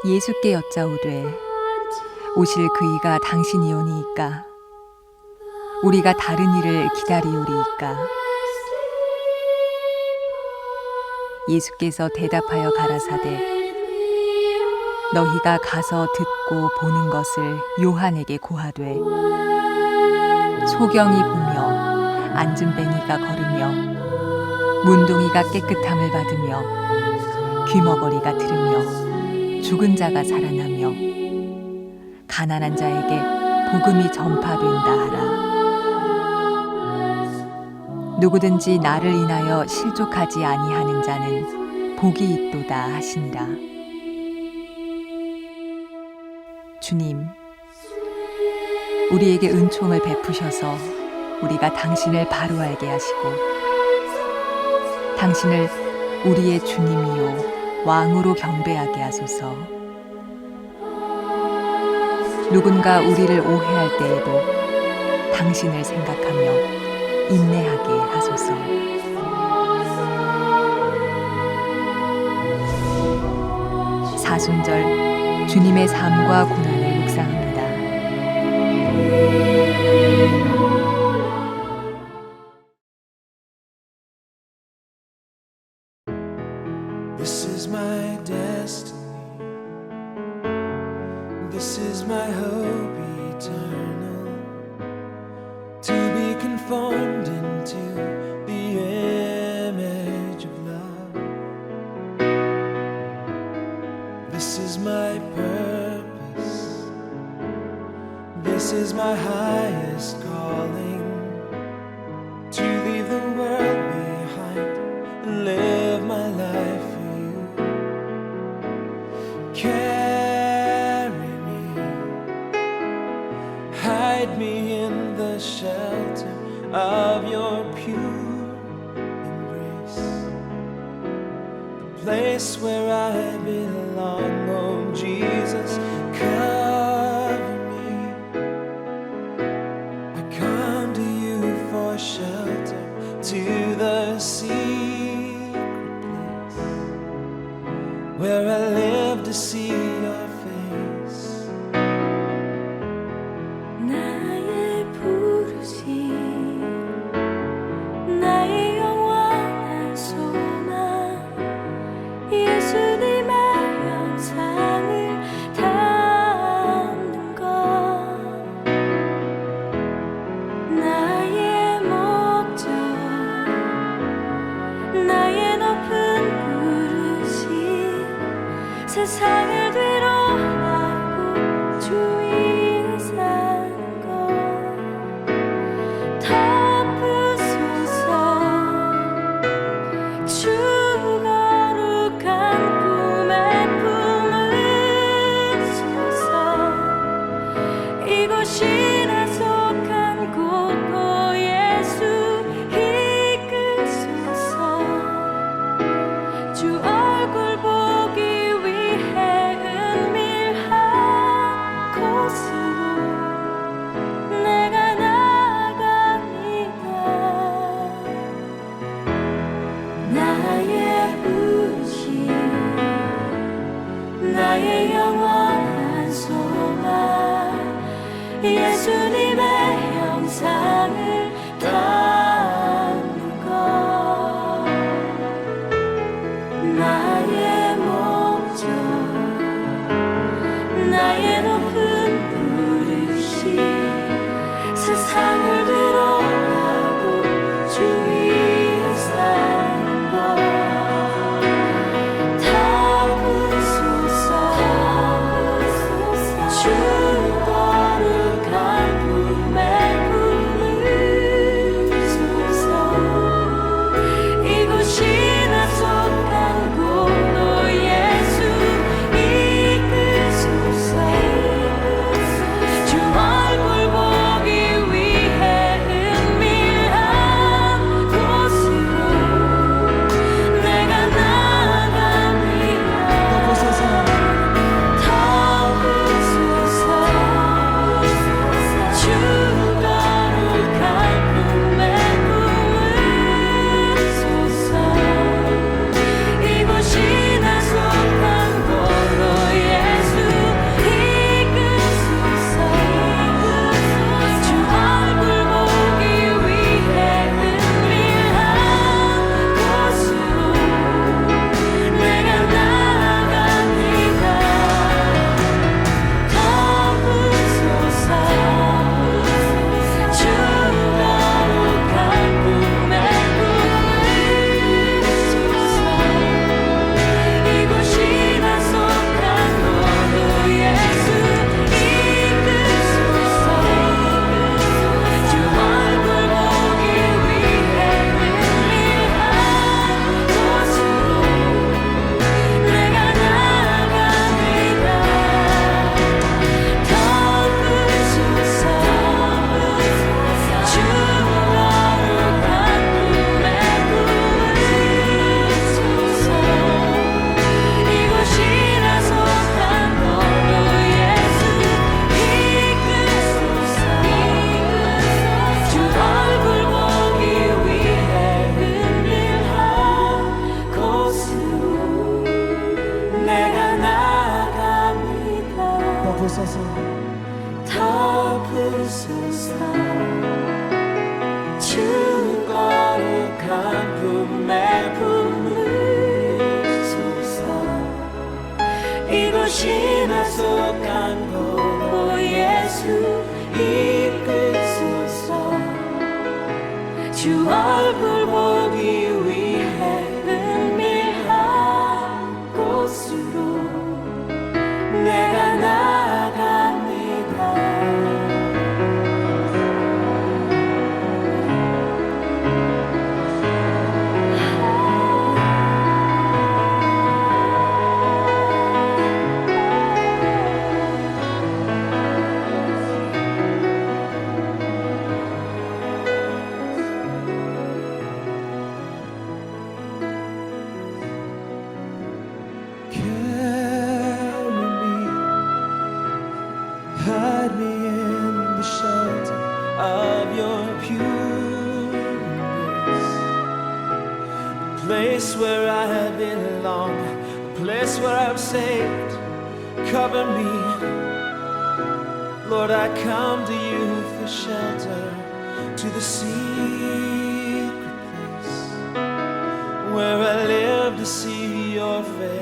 예수께 여짜오되 오실 그이가 당신이오니이까 우리가 다른 이를 기다리오리이까. 예수께서 대답하여 가라사대 너희가 가서 듣고 보는 것을 요한에게 고하되 소경이 보며 안진뱅이가 걸으며 문둥이가 깨끗함을 받으며 귀머거리가 들으며 죽은 자가 살아나며 가난한 자에게 복음이 전파된다 하라. 누구든지 나를 인하여 실족하지 아니하는 자는 복이 있도다 하시니라. 주님, 우리에게 은총을 베푸셔서 우리가 당신을 바로 알게 하시고 당신을 우리의 주님이요 왕으로 경배하게 하소서. 누군가 우리를 오해할 때에도 당신을 생각하며 인내하게 하소서. 사순절 주님의 삶과 고난을 묵상합니다. This is my destiny. This is my hope eternal. To be conformed into the image of love. This is my purpose. This is my highest calling. To leave the world behind and live my life for you. Carry me, hide me in the shelter of your pure embrace, the place where I belong. Oh Jesus, cover me. I come to you for shelter, to the secret place where I live to see your face. 나의 부르심 나의 영원한 소망 예수님 주 얼굴 보기 위해 은밀한 곳으로 내가 나아갑니다. Hide me in the shelter of your pure embrace, a place where I have belong, a place where I'm saved. Cover me, Lord, I come to you for shelter, to the secret place where I live to see your face.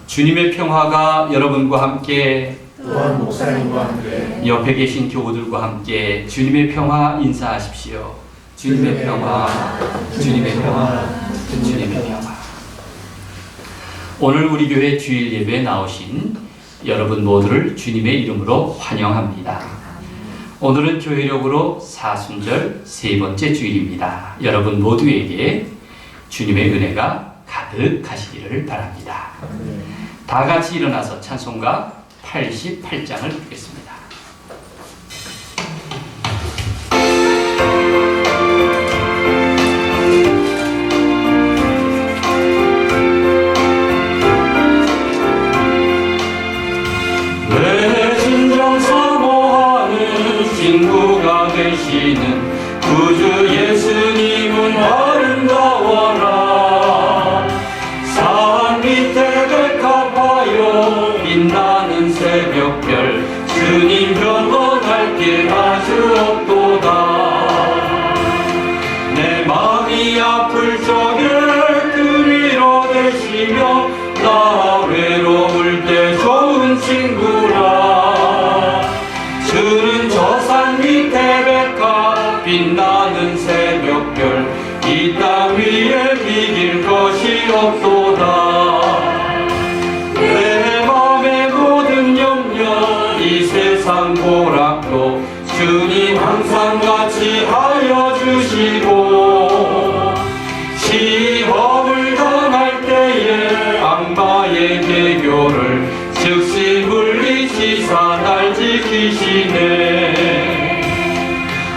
주님의 평화가 여러분과 함께 또한 목사님과 함께 옆에 계신 교우들과 함께 주님의 평화 인사하십시오. 주님의 평화, 주님의 평화, 주님의 평화. 오늘 우리 교회 주일 예배에 나오신 여러분 모두를 주님의 이름으로 환영합니다. 오늘은 교회력으로 사순절 세 번째 주일입니다. 여러분 모두에게 주님의 은혜가 가득하시기를 바랍니다. 다 같이 일어나서 찬송가 88장을 부르겠습니다. 내 진정 사모하는 친구가 되시는 구주 예수님은 아름다워라. 산 밑에 백합하여 빛나는 새벽별 주님 변론할 길 아주 없도다. 내 마음이 아플 적에 그리로 되시며 나 외로울 때 좋은 친구라. 주는 저 산 밑에 백합 빛나는 새벽별 이 땅 위에 비길 것이 없도다. 내 맘의 모든 염려 이 세상 고락도 주님 항상 같이 하여 주시고 시험을 당할 때에 악마의 계교를 즉시 물리치사 날 지키시네.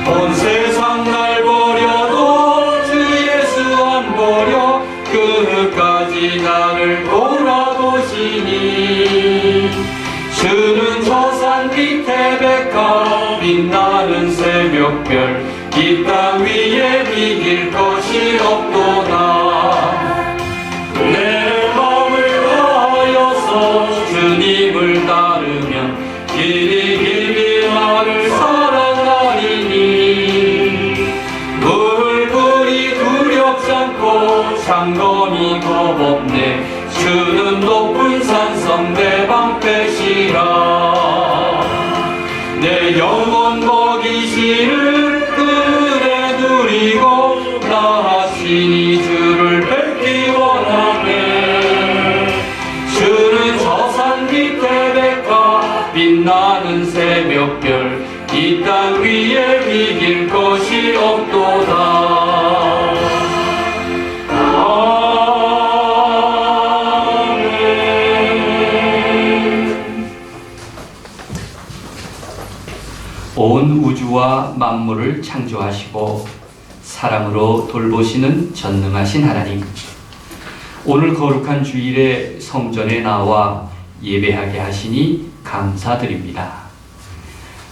온 세상 날 버려도 주 예수 안 버려 끝까지 나를 돌아보시니. 주는 저 산 밑에 백합 빛나는 새벽별 이 땅 위에 비길 것이 없도다. 내 마음을 다하여서 주님을 따르면 길이 길이 나를 사랑하리니. 물불이 두렵지 않고 장검이 겁없네. 주는 높은 산성 내 방패시라. 내 영혼 먹이시는 그 곳이 없도다. 온 우주와 만물을 창조하시고 사랑으로 돌보시는 전능하신 하나님, 오늘 거룩한 주일에 성전에 나와 예배하게 하시니 감사드립니다.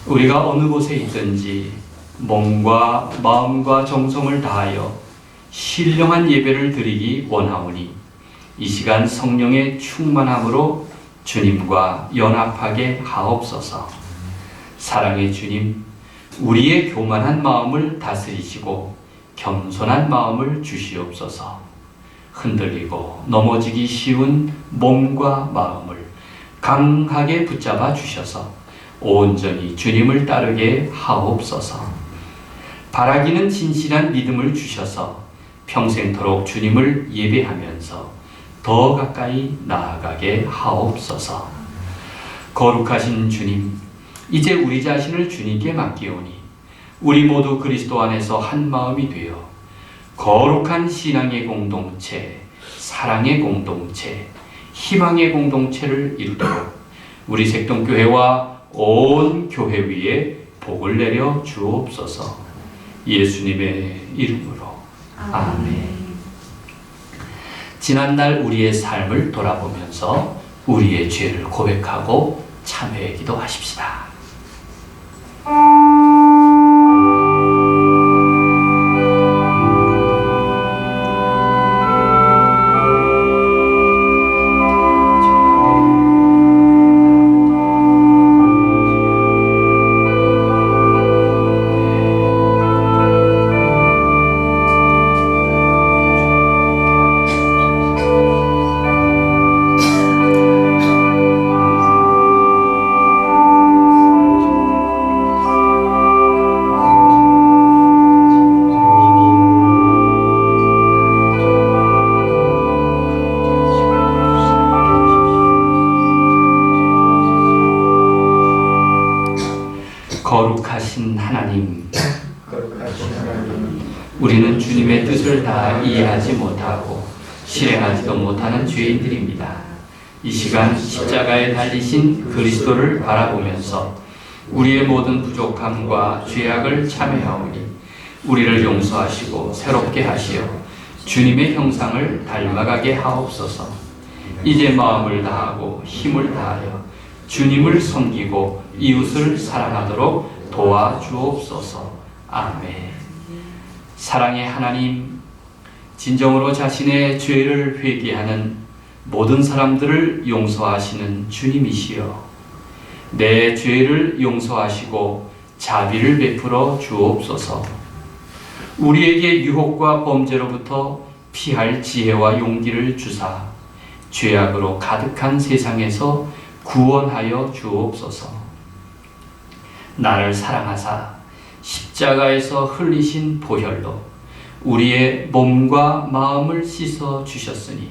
우리가 어느 곳에 있든지 몸과 마음과 정성을 다하여 신령한 예배를 드리기 원하오니 이 시간 성령의 충만함으로 주님과 연합하게 하옵소서. 사랑의 주님, 우리의 교만한 마음을 다스리시고 겸손한 마음을 주시옵소서. 흔들리고 넘어지기 쉬운 몸과 마음을 강하게 붙잡아 주셔서 온전히 주님을 따르게 하옵소서. 바라기는 진실한 믿음을 주셔서 평생토록 주님을 예배하면서 더 가까이 나아가게 하옵소서. 거룩하신 주님, 이제 우리 자신을 주님께 맡기오니 우리 모두 그리스도 안에서 한 마음이 되어 거룩한 신앙의 공동체, 사랑의 공동체, 희망의 공동체를 이루도록 우리 색동교회와 온 교회 위에 복을 내려 주옵소서. 예수님의 이름으로 아멘. 지난날 우리의 삶을 돌아보면서 우리의 죄를 고백하고 참회에 기도하십시다. 거룩하신 하나님, 우리는 주님의 뜻을 다 이해하지 못하고 실행하지도 못하는 죄인들입니다. 이 시간 십자가에 달리신 그리스도를 바라보면서 우리의 모든 부족함과 죄악을 참회하오니 우리를 용서하시고 새롭게 하시어 주님의 형상을 닮아가게 하옵소서. 이제 마음을 다하고 힘을 다하여 주님을 섬기고 이웃을 사랑하도록 도와주옵소서. 아멘. 사랑의 하나님, 진정으로 자신의 죄를 회개하는 모든 사람들을 용서하시는 주님이시여, 내 죄를 용서하시고 자비를 베풀어 주옵소서. 우리에게 유혹과 범죄로부터 피할 지혜와 용기를 주사 죄악으로 가득한 세상에서 구원하여 주옵소서. 나를 사랑하사 십자가에서 흘리신 보혈로 우리의 몸과 마음을 씻어 주셨으니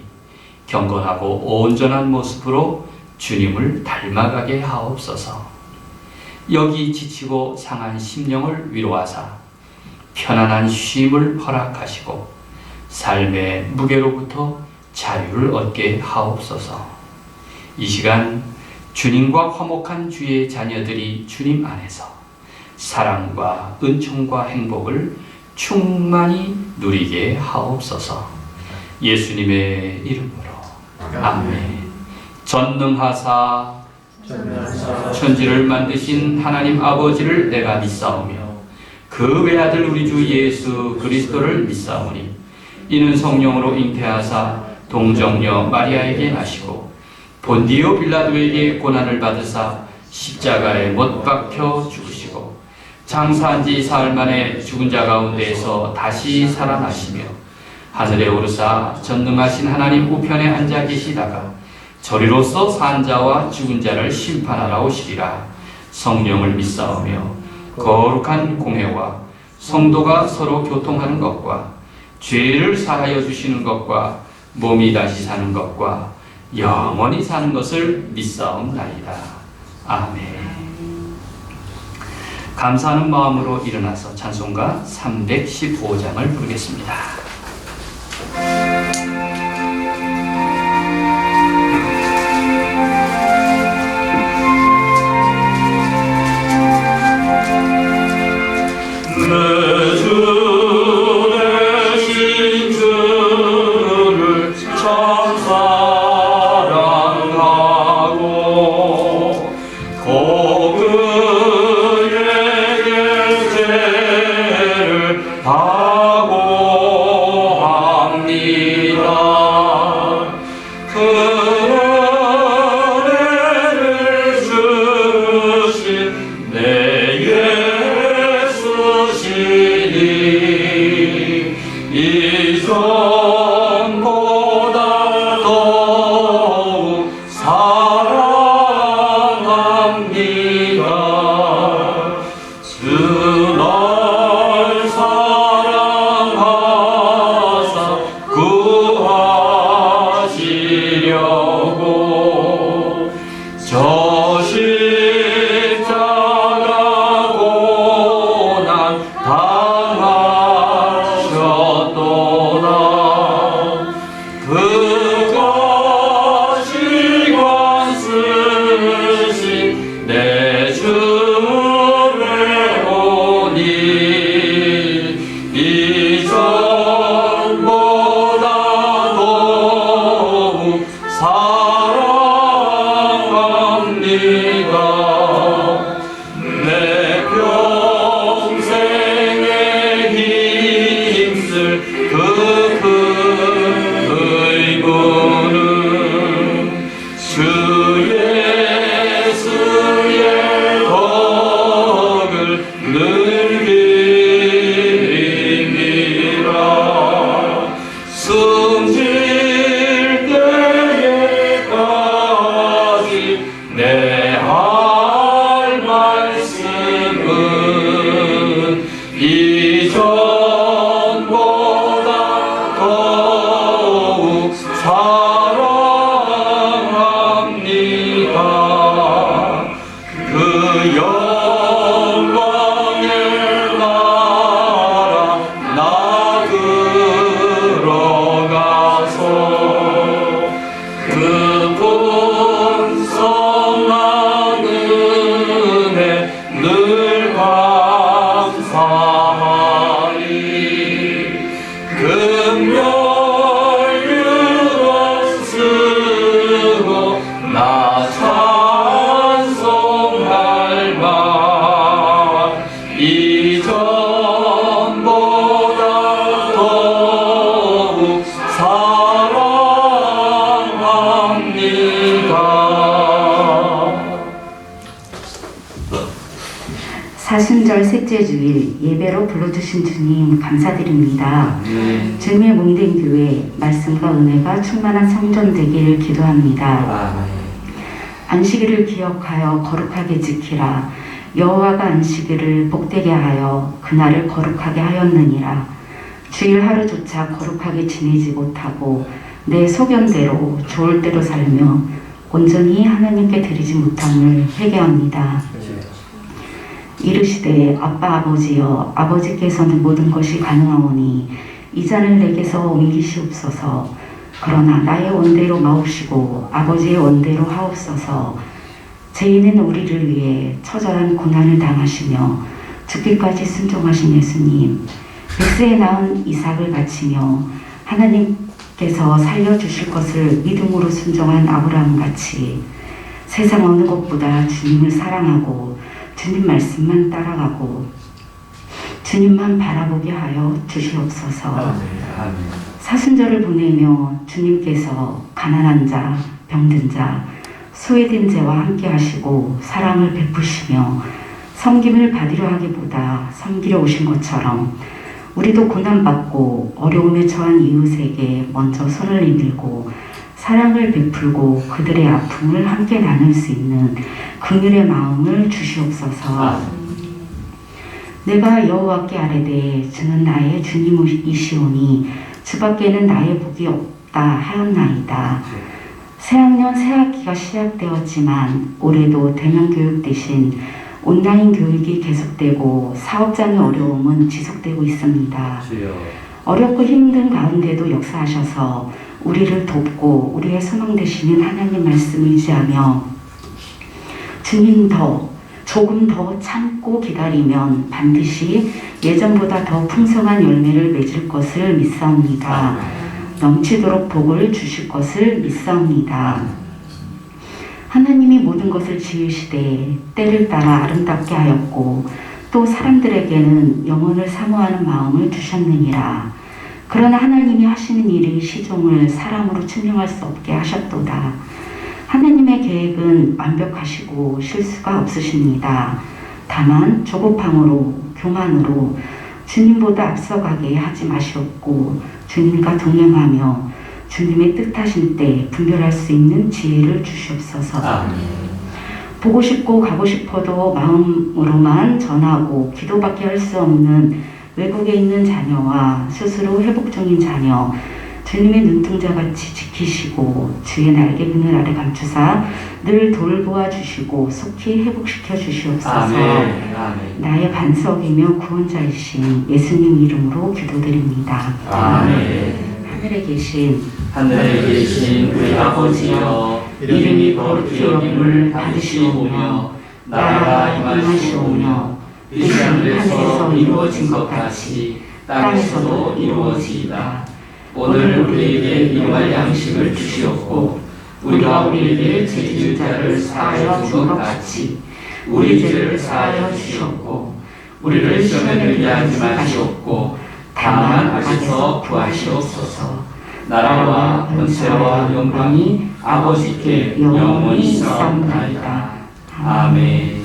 경건하고 온전한 모습으로 주님을 닮아가게 하옵소서. 여기 지치고 상한 심령을 위로하사 편안한 쉼을 허락하시고 삶의 무게로부터 자유를 얻게 하옵소서. 이 시간 주님과 화목한 주의 자녀들이 주님 안에서 사랑과 은총과 행복을 충만히 누리게 하옵소서. 예수님의 이름으로 아멘. 전능하사 천지를 만드신 하나님 아버지를 내가 믿사오며 그 외아들 우리 주 예수 그리스도를 믿사오니 이는 성령으로 잉태하사 동정녀 마리아에게 나시고 본디오 빌라도에게 고난을 받으사 십자가에 못 박혀 죽으시고 장사한 지 사흘 만에 죽은 자 가운데에서 다시 살아나시며 하늘에 오르사 전능하신 하나님 우편에 앉아 계시다가 저리로서 산 자와 죽은 자를 심판하러 오시리라. 성령을 믿사오며 거룩한 공회와 성도가 서로 교통하는 것과 죄를 사하여 주시는 것과 몸이 다시 사는 것과 영원히 사는 것을 믿사옵나이다. 아멘. 감사하는 마음으로 일어나서 찬송가 315장을 부르겠습니다. 사순절 셋째 주일 예배로 불러주신 주님 감사드립니다. 주님의 몸된 교회 말씀과 은혜가 충만한 성전 되기를 기도합니다. 안식일을 기억하여 거룩하게 지키라. 여호와가 안식일을 복되게 하여 그날을 거룩하게 하였느니라. 주일 하루조차 거룩하게 지내지 못하고 내 소견대로 좋을 대로 살며 온전히 하나님께 드리지 못함을 회개합니다. 이르시되 아빠 아버지여 아버지께서는 모든 것이 가능하오니 이 잔을 내게서 옮기시옵소서. 그러나 나의 원대로 마옵시고 아버지의 원대로 하옵소서. 죄인은 우리를 위해 처절한 고난을 당하시며 죽기까지 순종하신 예수님, 백세에 낳은 이삭을 바치며 하나님께서 살려주실 것을 믿음으로 순종한 아브라함같이 세상 어느 것보다 주님을 사랑하고 주님 말씀만 따라가고 주님만 바라보게 하여 주시옵소서. 사순절을 보내며 주님께서 가난한 자, 병든 자, 소외된 자와 함께 하시고 사랑을 베푸시며 섬김을 받으려 하기보다 섬기려 오신 것처럼 우리도 고난받고 어려움에 처한 이웃에게 먼저 손을 내밀고 사랑을 베풀고 그들의 아픔을 함께 나눌 수 있는 긍휼의 마음을 주시옵소서. 내가 여호와께 아뢰되 주는 나의 주님이시오니 주밖에는 나의 복이 없다 하였나이다. 새학년 새학기가 시작되었지만 올해도 대면교육 대신 온라인 교육이 계속되고 사업장의 어려움은 지속되고 있습니다. 주여. 어렵고 힘든 가운데도 역사하셔서 우리를 돕고 우리의 소망 되시는 하나님 말씀을 의지하며 주님 조금 더 참고 기다리면 반드시 예전보다 더 풍성한 열매를 맺을 것을 믿사옵니다. 넘치도록 복을 주실 것을 믿사옵니다. 하나님이 모든 것을 지으시되 때를 따라 아름답게 하였고 또 사람들에게는 영혼을 사모하는 마음을 주셨느니라. 그러나 하나님이 하시는 일의 시종을 사람으로 측량할 수 없게 하셨도다. 하나님의 계획은 완벽하시고 실수가 없으십니다. 다만 조급함으로 교만으로 주님보다 앞서가게 하지 마시옵고 주님과 동행하며 주님의 뜻하신 때 분별할 수 있는 지혜를 주시옵소서. 아멘. 보고 싶고 가고 싶어도 마음으로만 전하고 기도밖에 할 수 없는 외국에 있는 자녀와 스스로 회복 중인 자녀 주님의 눈동자같이 지키시고 주의 날개 그늘 아래 감추사 늘 돌보아 주시고 속히 회복시켜 주시옵소서. 아멘. 아멘. 나의 반석이며 구원자이신 예수님 이름으로 기도드립니다. 아멘. 하늘에 계신 우리 아버지여, 이름이 거룩히 여김을 받으시오며 나라가 임하시오며 뜻이 하늘에서 이루어진 것 같이 땅에서도 이루어지이다. 오늘 우리에게 일용할 양식을 주시옵고 우리가 우리에게 죄 지은 자를 사하여 준 것 같이 우리 죄를 사하여 주시옵고 우리를 시험에 들게 하지 마시옵고 다만 악에서 구하시옵소서. 나라와 권세와 영광이 아버지께 영원히 있사옵나이다. 아멘.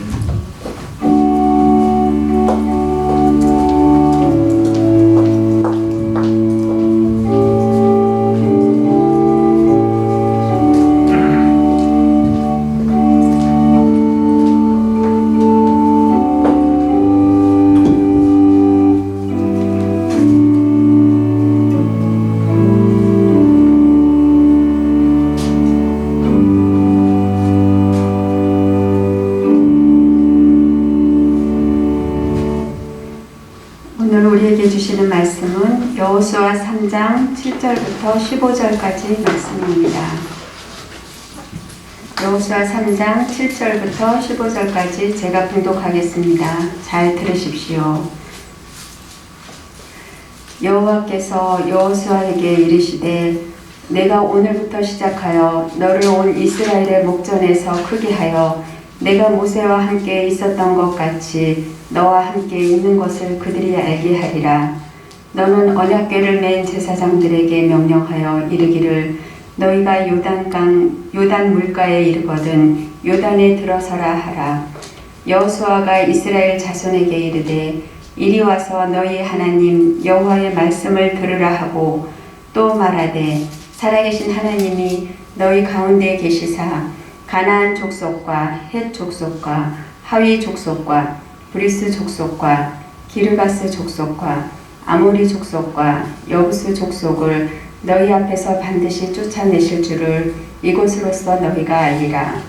오늘 우리에게 주시는 말씀은 여호수아 3장 7절부터 15절까지 말씀입니다. 여호수아 3장 7절부터 15절까지 제가 봉독하겠습니다. 잘 들으십시오. 여호와께서 여호수아에게 이르시되 내가 오늘부터 시작하여 너를 온 이스라엘의 목전에서 크게 하여 내가 모세와 함께 있었던 것 같이 너와 함께 있는 것을 그들이 알게 하리라. 너는 언약궤를 맨 제사장들에게 명령하여 이르기를 너희가 요단 물가에 이르거든 요단에 들어서라 하라. 여호수아가 이스라엘 자손에게 이르되 이리 와서 너희 하나님 여호와의 말씀을 들으라 하고 또 말하되 살아계신 하나님이 너희 가운데 계시사 가나안 족속과 헷 족속과 하위 족속과 브리스 족속과 기르가스 족속과 아모리 족속과 여부스 족속을 너희 앞에서 반드시 쫓아내실 줄을 이곳으로서 너희가 알리라.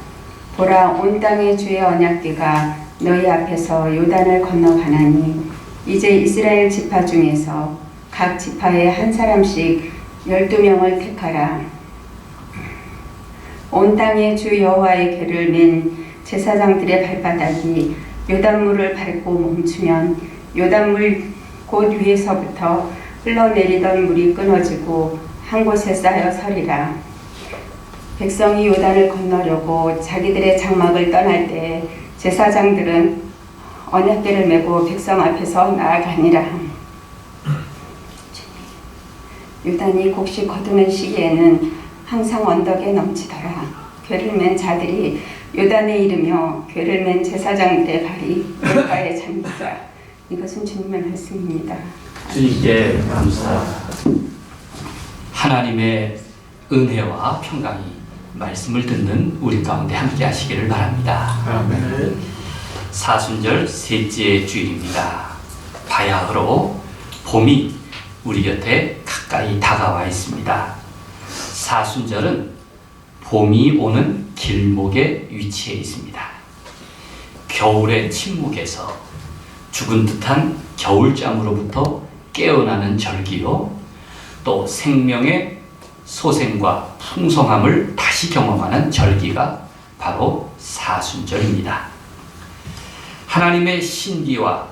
보라, 온 땅의 주의 언약궤가 너희 앞에서 요단을 건너가나니 이제 이스라엘 지파 중에서 각 지파에 한 사람씩 12명을 택하라. 온 땅의 주 여호와의 궤를 맨 제사장들의 발바닥이 요단물을 밟고 멈추면 요단물 곧 위에서부터 흘러내리던 물이 끊어지고 한 곳에 쌓여 서리라. 백성이 요단을 건너려고 자기들의 장막을 떠날 때 제사장들은 언약궤를 메고 백성 앞에서 나아가니라. 요단이 곡식 거두는 시기에는 항상 언덕에 넘치더라. 궤를 맨 자들이 요단에 이르며 궤를 맨 제사장들의 발이 물가에 잠기더라. 이것은 주님의 말씀입니다. 주님께 감사. 하나님의 은혜와 평강이 말씀을 듣는 우리 가운데 함께 하시기를 바랍니다. 아멘. 사순절 셋째 주일입니다. 바야흐로 봄이 우리 곁에 가까이 다가와 있습니다. 사순절은 봄이 오는 길목에 위치해 있습니다. 겨울의 침묵에서 죽은 듯한 겨울잠으로부터 깨어나는 절기요, 또 생명의 소생과 풍성함을 다시 경험하는 절기가 바로 사순절입니다. 하나님의 신비와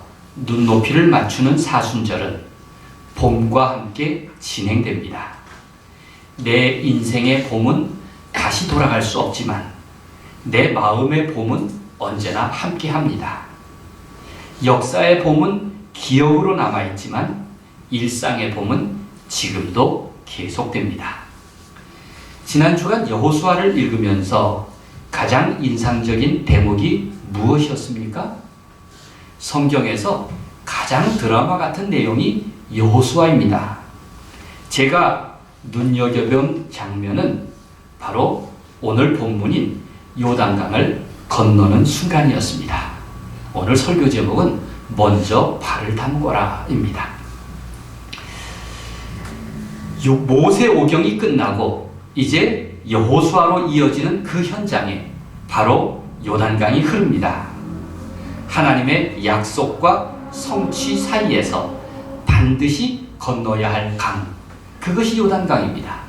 눈높이를 맞추는 사순절은 봄과 함께 진행됩니다. 내 인생의 봄은 다시 돌아갈 수 없지만 내 마음의 봄은 언제나 함께합니다. 역사의 봄은 기억으로 남아있지만 일상의 봄은 지금도 계속됩니다. 지난 주간 여호수아를 읽으면서 가장 인상적인 대목이 무엇이었습니까? 성경에서 가장 드라마 같은 내용이 여호수아입니다. 제가 눈여겨본 장면은 바로 오늘 본문인 요단강을 건너는 순간이었습니다. 오늘 설교 제목은 먼저 발을 담궈라입니다. 모세 오경이 끝나고 이제 여호수아로 이어지는 그 현장에 바로 요단강이 흐릅니다. 하나님의 약속과 성취 사이에서 반드시 건너야 할 강, 그것이 요단강입니다.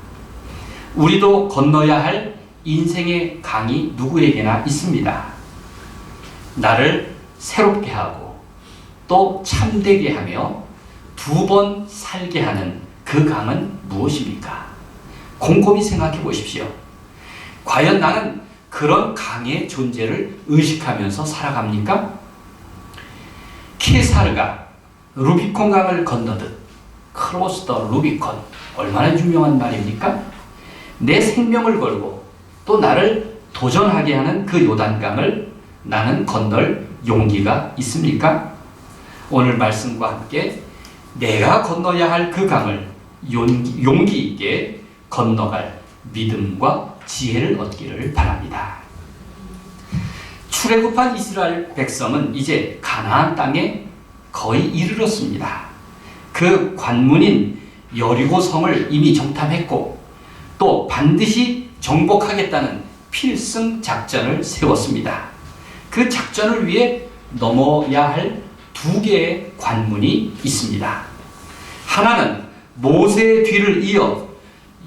우리도 건너야 할 인생의 강이 누구에게나 있습니다. 나를 새롭게 하고 또 참되게 하며 두 번 살게 하는 그 강은 무엇입니까? 곰곰이 생각해 보십시오. 과연 나는 그런 강의 존재를 의식하면서 살아갑니까? 케사르가 루비콘 강을 건너듯, 크로스 더 루비콘, 얼마나 유명한 말입니까? 내 생명을 걸고 또 나를 도전하게 하는 그 요단강을 나는 건널 용기가 있습니까? 오늘 말씀과 함께 내가 건너야 할 그 강을 용기 있게 건너갈 믿음과 지혜를 얻기를 바랍니다. 출애굽한 이스라엘 백성은 이제 가나안 땅에 거의 이르렀습니다. 그 관문인 여리고 성을 이미 정탐했고 또 반드시 정복하겠다는 필승 작전을 세웠습니다. 그 작전을 위해 넘어야 할 두 개의 관문이 있습니다. 하나는 모세의 뒤를 이어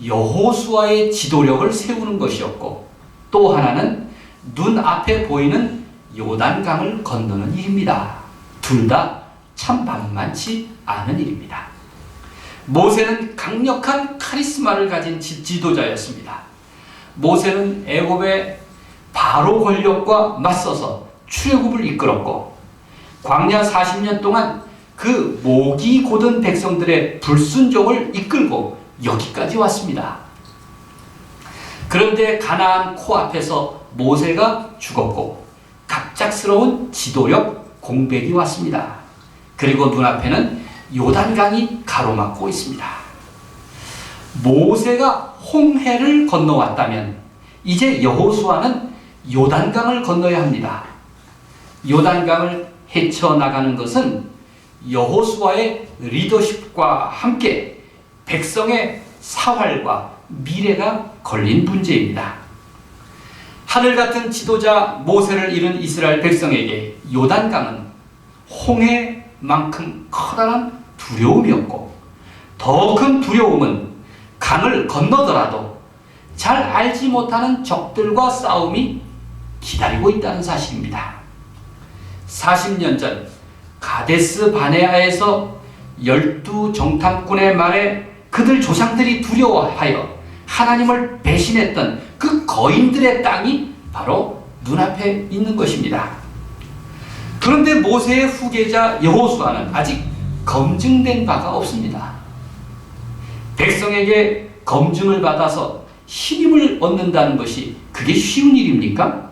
여호수아의 지도력을 세우는 것이었고, 또 하나는 눈앞에 보이는 요단강을 건너는 일입니다. 둘 다 참 만만치 않은 일입니다. 모세는 강력한 카리스마를 가진 지도자였습니다. 모세는 애굽의 바로 권력과 맞서서 출애굽을 이끌었고, 광야 40년 동안 그 목이 곧은 백성들의 불순종을 이끌고 여기까지 왔습니다. 그런데 가나안 코앞에서 모세가 죽었고 갑작스러운 지도력 공백이 왔습니다. 그리고 눈앞에는 요단강이 가로막고 있습니다. 모세가 홍해를 건너왔다면 이제 여호수아는 요단강을 건너야 합니다. 요단강을 헤쳐나가는 것은 여호수아의 리더십과 함께 백성의 사활과 미래가 걸린 문제입니다. 하늘 같은 지도자 모세를 잃은 이스라엘 백성에게 요단강은 홍해만큼 커다란 두려움이었고, 더 큰 두려움은 강을 건너더라도 잘 알지 못하는 적들과 싸움이 기다리고 있다는 사실입니다. 40년 전 가데스 바네아에서 12 정탐꾼의 말에 그들 조상들이 두려워하여 하나님을 배신했던 그 거인들의 땅이 바로 눈앞에 있는 것입니다. 그런데 모세의 후계자 여호수아는 아직 검증된 바가 없습니다. 백성에게 검증을 받아서 힘을 얻는다는 것이 그게 쉬운 일입니까?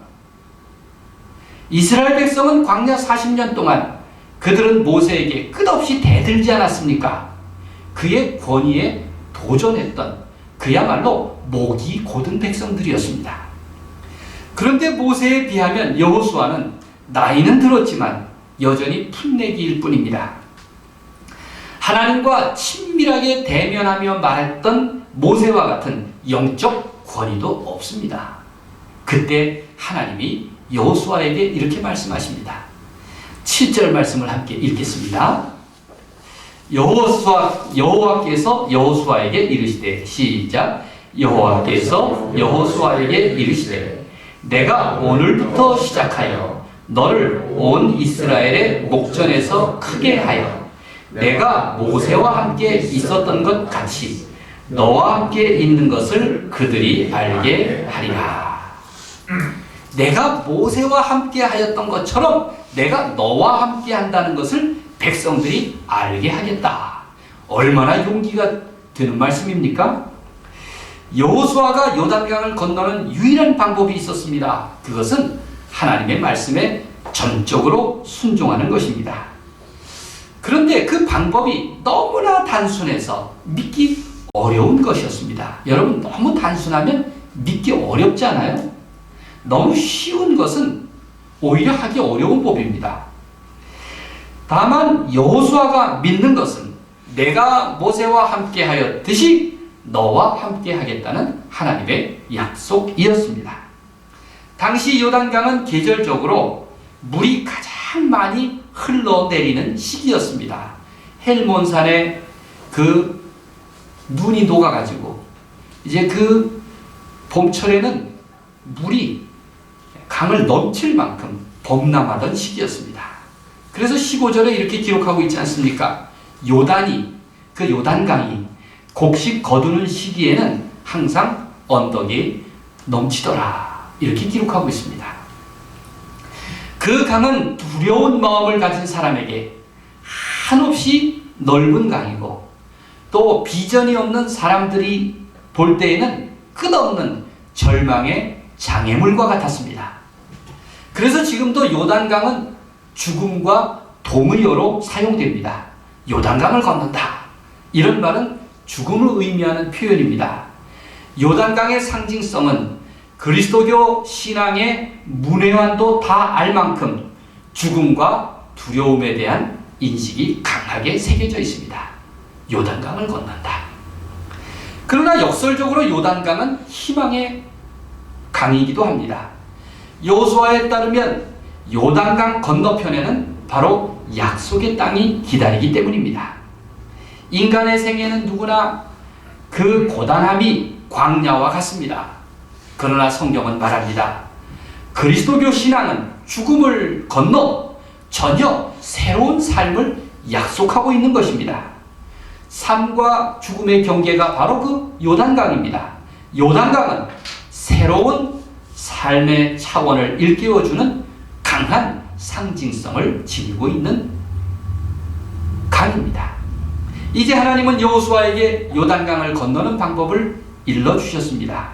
이스라엘 백성은 광야 40년 동안 그들은 모세에게 끝없이 대들지 않았습니까? 그의 권위에 도전했던 그야말로 목이 곧은 백성들이었습니다. 그런데 모세에 비하면 여호수아는 나이는 들었지만 여전히 풋내기일 뿐입니다. 하나님과 친밀하게 대면하며 말했던 모세와 같은 영적 권위도 없습니다. 그때 하나님이 여호수아에게 이렇게 말씀하십니다. 7절 말씀을 함께 읽겠습니다. 여호와께서 여호수아에게 이르시되, 시작. 여호와께서 여호수아에게 이르시되, 내가 오늘부터 시작하여 너를 온 이스라엘의 목전에서 크게 하여 내가 모세와 함께 있었던 것 같이 너와 함께 있는 것을 그들이 알게 하리라. 내가 모세와 함께 하였던 것처럼 내가 너와 함께 한다는 것을 백성들이 알게 하겠다. 얼마나 용기가 되는 말씀입니까? 여호수아가 요단강을 건너는 유일한 방법이 있었습니다. 그것은 하나님의 말씀에 전적으로 순종하는 것입니다. 그런데 그 방법이 너무나 단순해서 믿기 어려운 것이었습니다. 여러분, 너무 단순하면 믿기 어렵지 않아요? 너무 쉬운 것은 오히려 하기 어려운 법입니다. 다만 여호수아가 믿는 것은 내가 모세와 함께 하였듯이 너와 함께 하겠다는 하나님의 약속이었습니다. 당시 요단강은 계절적으로 물이 가장 많이 흘러내리는 시기였습니다. 헬몬산에 그 눈이 녹아가지고 이제 그 봄철에는 물이 강을 넘칠 만큼 범람하던 시기였습니다. 그래서 15절에 이렇게 기록하고 있지 않습니까? 요단이, 그 요단강이 곡식 거두는 시기에는 항상 언덕이 넘치더라. 이렇게 기록하고 있습니다. 그 강은 두려운 마음을 가진 사람에게 한없이 넓은 강이고 또 비전이 없는 사람들이 볼 때에는 끝없는 절망의 장애물과 같았습니다. 그래서 지금도 요단강은 죽음과 동의어로 사용됩니다. 요단강을 건넌다. 이런 말은 죽음을 의미하는 표현입니다. 요단강의 상징성은 그리스도교 신앙의 문외한도 다 알 만큼 죽음과 두려움에 대한 인식이 강하게 새겨져 있습니다. 요단강을 건넌다. 그러나 역설적으로 요단강은 희망의 강이기도 합니다. 여호수아에 따르면 요단강 건너편에는 바로 약속의 땅이 기다리기 때문입니다. 인간의 생애는 누구나 그 고단함이 광야와 같습니다. 그러나 성경은 말합니다. 그리스도교 신앙은 죽음을 건너 전혀 새로운 삶을 약속하고 있는 것입니다. 삶과 죽음의 경계가 바로 그 요단강입니다. 요단강은 새로운 삶의 차원을 일깨워주는 강한 상징성을 지니고 있는 강입니다. 이제 하나님은 여호수아에게 요단강을 건너는 방법을 일러주셨습니다.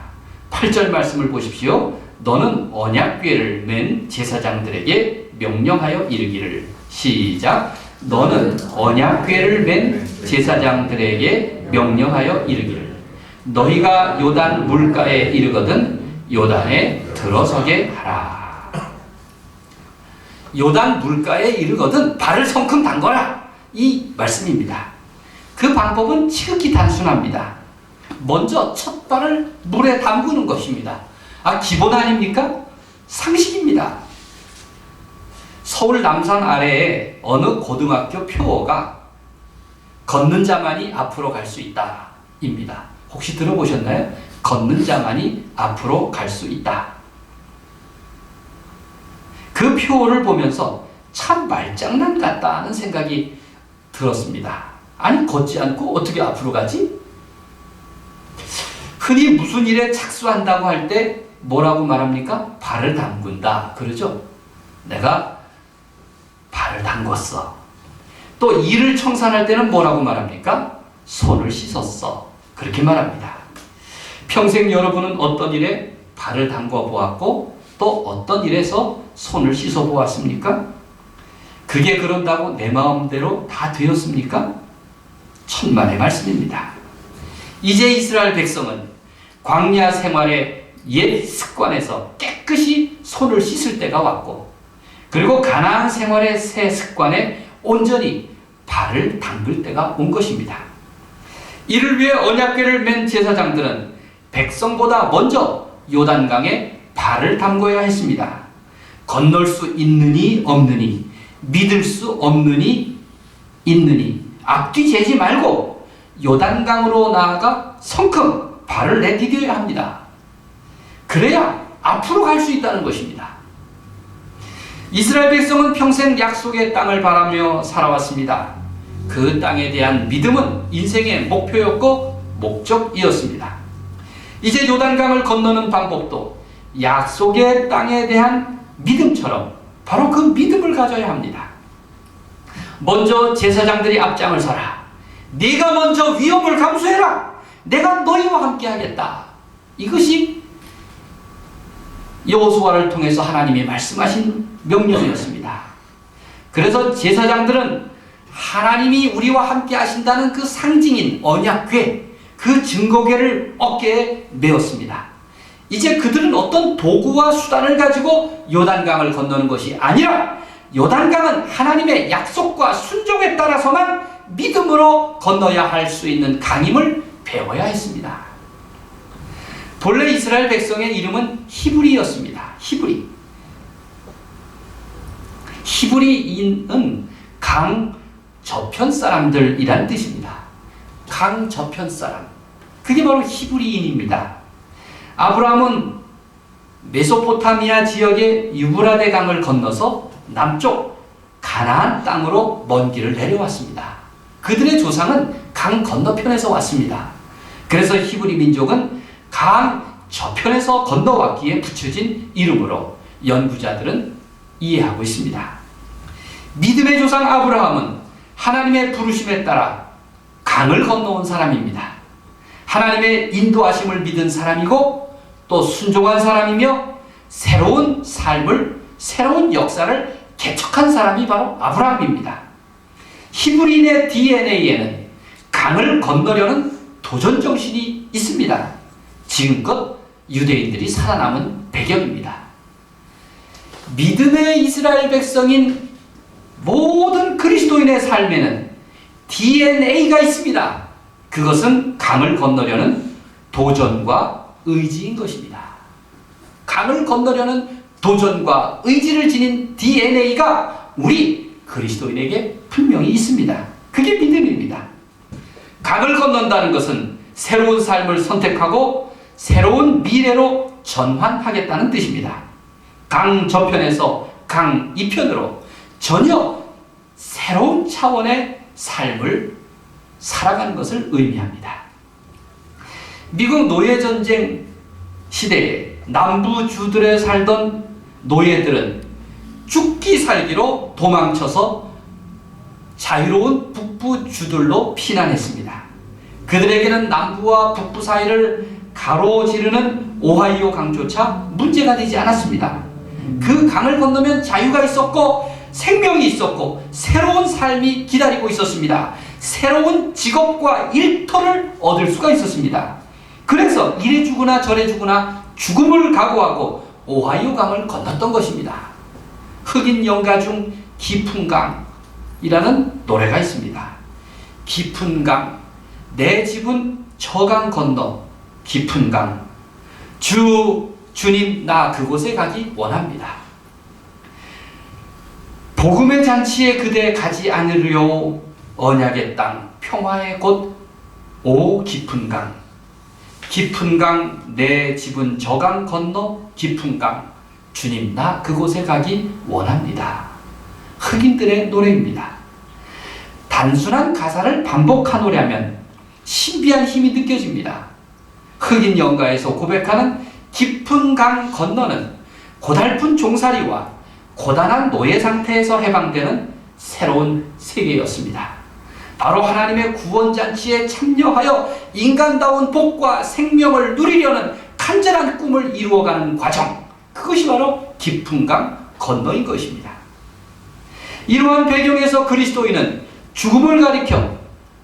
8절 말씀을 보십시오. 너는 언약궤를 맨 제사장들에게 명령하여 이르기를, 시작. 너는 언약궤를 맨 제사장들에게 명령하여 이르기를, 너희가 요단 물가에 이르거든 요단에 들어서게 하라. 요단 물가에 이르거든 발을 성큼 담거라. 이 말씀입니다. 그 방법은 지극히 단순합니다. 먼저 첫 발을 물에 담그는 것입니다. 기본 아닙니까? 상식입니다. 서울 남산 아래에 어느 고등학교 표어가 걷는 자만이 앞으로 갈 수 있다 입니다. 혹시 들어보셨나요? 걷는 자만이 앞으로 갈 수 있다. 그 표어를 보면서 참 말장난 같다는 생각이 들었습니다. 아니, 걷지 않고 어떻게 앞으로 가지? 흔히 무슨 일에 착수한다고 할 때 뭐라고 말합니까? 발을 담근다 그러죠. 내가 발을 담궜어. 또 이를 청산할 때는 뭐라고 말합니까? 손을 씻었어. 그렇게 말합니다. 평생 여러분은 어떤 일에 발을 담궈 보았고 또 어떤 일에서 손을 씻어 보았습니까? 그게 그런다고 내 마음대로 다 되었습니까? 천만의 말씀입니다. 이제 이스라엘 백성은 광야 생활의 옛 습관에서 깨끗이 손을 씻을 때가 왔고, 그리고 가나안 생활의 새 습관에 온전히 발을 담글 때가 온 것입니다. 이를 위해 언약궤를 맨 제사장들은 백성보다 먼저 요단강에 발을 담궈야 했습니다. 건널 수 있느니 없느니, 믿을 수 없느니 있느니, 앞뒤 재지 말고 요단강으로 나아가 성큼 발을 내디뎌야 합니다. 그래야 앞으로 갈 수 있다는 것입니다. 이스라엘 백성은 평생 약속의 땅을 바라며 살아왔습니다. 그 땅에 대한 믿음은 인생의 목표였고 목적이었습니다. 이제 요단강을 건너는 방법도 약속의 땅에 대한 믿음처럼 바로 그 믿음을 가져야 합니다. 먼저 제사장들이 앞장을 서라. 네가 먼저 위험을 감수해라. 내가 너희와 함께 하겠다. 이것이 여호수아를 통해서 하나님이 말씀하신 명령이었습니다. 그래서 제사장들은 하나님이 우리와 함께 하신다는 그 상징인 언약궤, 그 증거궤를 어깨에 메었습니다. 이제 그들은 어떤 도구와 수단을 가지고 요단강을 건너는 것이 아니라 요단강은 하나님의 약속과 순종에 따라서만 믿음으로 건너야 할 수 있는 강임을 배워야 했습니다. 본래 이스라엘 백성의 이름은 히브리였습니다. 히브리. 히브리인은 강 저편 사람들이란 뜻입니다. 강 저편 사람. 그게 바로 히브리인입니다. 아브라함은 메소포타미아 지역의 유브라데 강을 건너서 남쪽 가나안 땅으로 먼 길을 내려왔습니다. 그들의 조상은 강 건너편에서 왔습니다. 그래서 히브리 민족은 강 저편에서 건너왔기에 붙여진 이름으로 연구자들은 이해하고 있습니다. 믿음의 조상 아브라함은 하나님의 부르심에 따라 강을 건너온 사람입니다. 하나님의 인도하심을 믿은 사람이고 또 순종한 사람이며 새로운 삶을, 새로운 역사를 개척한 사람이 바로 아브라함입니다. 히브리인의 DNA에는 강을 건너려는 도전 정신이 있습니다. 지금껏 유대인들이 살아남은 배경입니다. 믿음의 이스라엘 백성인 모든 그리스도인의 삶에는 DNA가 있습니다. 그것은 강을 건너려는 도전과 의지인 것입니다. 강을 건너려는 도전과 의지를 지닌 DNA가 우리 그리스도인에게 분명히 있습니다. 그게 믿음입니다. 강을 건넌다는 것은 새로운 삶을 선택하고 새로운 미래로 전환하겠다는 뜻입니다. 강 저편에서 강 이편으로 전혀 새로운 차원의 삶을 살아가는 것을 의미합니다. 미국 노예전쟁 시대에 남부주들에 살던 노예들은 죽기 살기로 도망쳐서 자유로운 북부주들로 피난했습니다. 그들에게는 남부와 북부 사이를 가로지르는 오하이오 강조차 문제가 되지 않았습니다. 그 강을 건너면 자유가 있었고 생명이 있었고 새로운 삶이 기다리고 있었습니다. 새로운 직업과 일터를 얻을 수가 있었습니다. 그래서 이래 죽으나 저래 죽으나 죽음을 각오하고 오하이오 강을 건넜던 것입니다. 흑인 연가 중 깊은 강이라는 노래가 있습니다. 깊은 강, 내 집은 저 강 건너 깊은 강, 주님 나 그곳에 가기 원합니다. 복음의 잔치에 그대 가지 않으려 언약의 땅 평화의 곳 오 깊은 강, 깊은 강 내 집은 저 강 건너 깊은 강, 주님 나 그곳에 가기 원합니다. 흑인들의 노래입니다. 단순한 가사를 반복하노라면 신비한 힘이 느껴집니다. 흑인 연가에서 고백하는 깊은 강 건너는 고달픈 종살이와 고단한 노예 상태에서 해방되는 새로운 세계였습니다. 바로 하나님의 구원잔치에 참여하여 인간다운 복과 생명을 누리려는 간절한 꿈을 이루어가는 과정, 그것이 바로 깊은 강 건너인 것입니다. 이러한 배경에서 그리스도인은 죽음을 가리켜